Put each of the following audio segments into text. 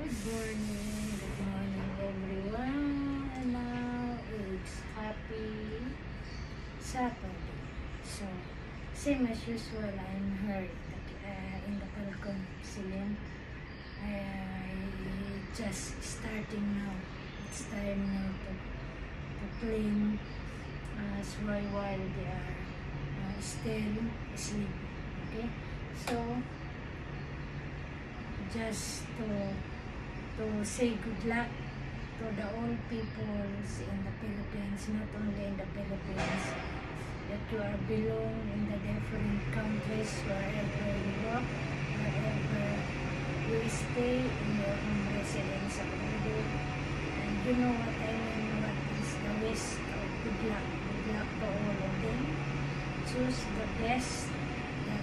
Good morning everyone. And now it's happy Saturday. So, same as usual, I'm here in the balcony ceiling. I just starting now. It's time now to clean while they are still asleep. Okay, so just to say good luck to the all peoples in the Philippines, not only in the Philippines, that you are belong in the different countries, wherever you go, wherever you stay in your home residence abroad. And you know what I mean, what is the wish of good luck. Good luck to all of them. Choose the best that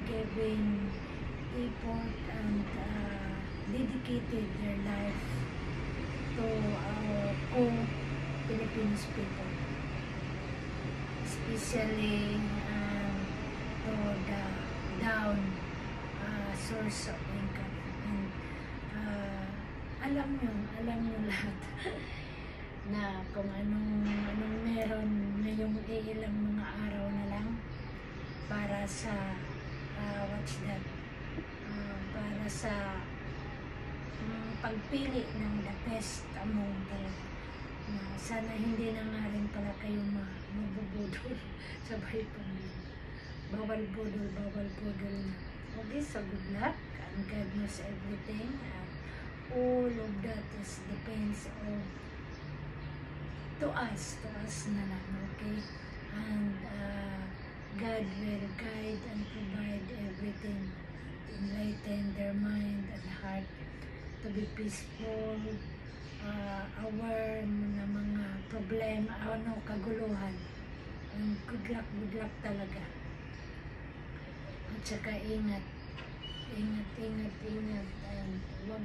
giving effort and dedicated their life to our co-Philippines people, especially to the down source of income. And alam nyo lahat na kung anong meron ngayong ilang mga araw na lang para sa para sa pagpili ng the best among talaga. Sana hindi na nga rin pala kayo mabubudol sabay pa bawal budol na. Okay, so good luck and God knows everything, and all of that is depends on to us na lang, okay? And God will guide and provide everything, enlighten their mind and heart to be peaceful, aware na mga problema, kaguluhan. And good luck talaga. At saka ingat, and huwag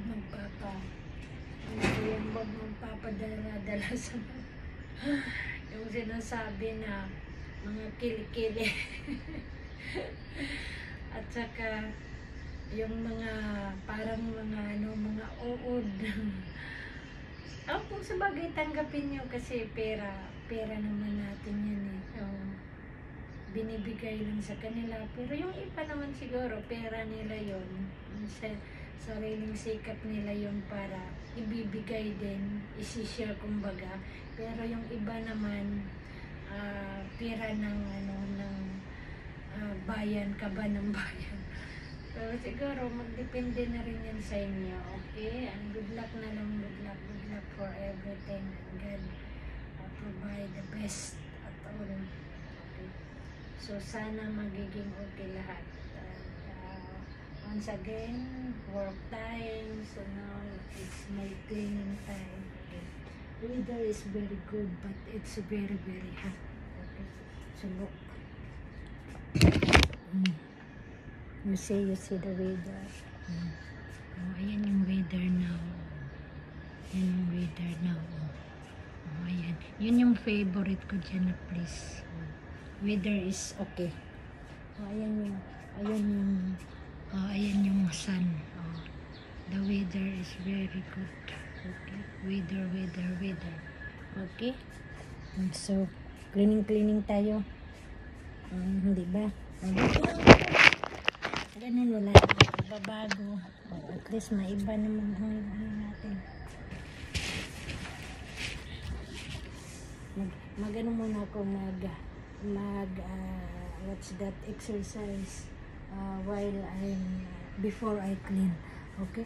magpapadala sa yung sinasabi na mga kilikili at saka yung mga parang mga uod. Kung sa bagay tanggapin nyo kasi pera naman natin yan eh. So, binibigay lang sa kanila, pero yung iba naman siguro pera nila yon, sariling sikap nila yon para ibibigay din, isi-share kumbaga. Pero yung iba naman pera ng bayan, kaba ng bayan. So siguro magdepende na rin yan sa inyo, okay? And good luck na lang, good luck for everything, and God provide the best at all. Okay? So sana magiging okay lahat. Once again, work time, so now it's my cleaning time. Okay. Weather is very good, but it's very hot. Okay. So look. You see the weather. Ayan yung weather now. Ayan yung weather now. Ayan. Yun yung favorite ko dyan na place. Weather is okay. Ayan yung sun. The weather is very good. Okay. Weather. Okay. So, cleaning tayo. Hindi ba? Ganun, wala babago. At least maiba naman natin. Magano muna ako what's that exercise before I clean. Okay?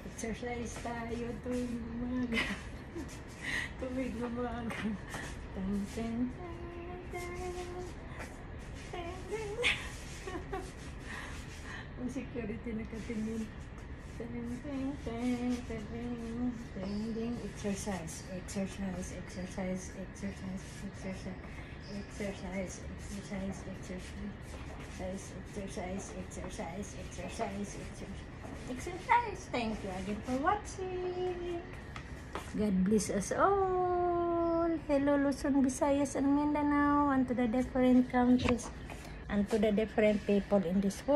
Exercise tayo tuwing umaga. Tuwing umaga. Ang security nakatingin. Exercise. Thank you again for watching. God bless us all. Hello Luzon, Visayas, and Mindanao, and to the different countries, and to the different people in this world.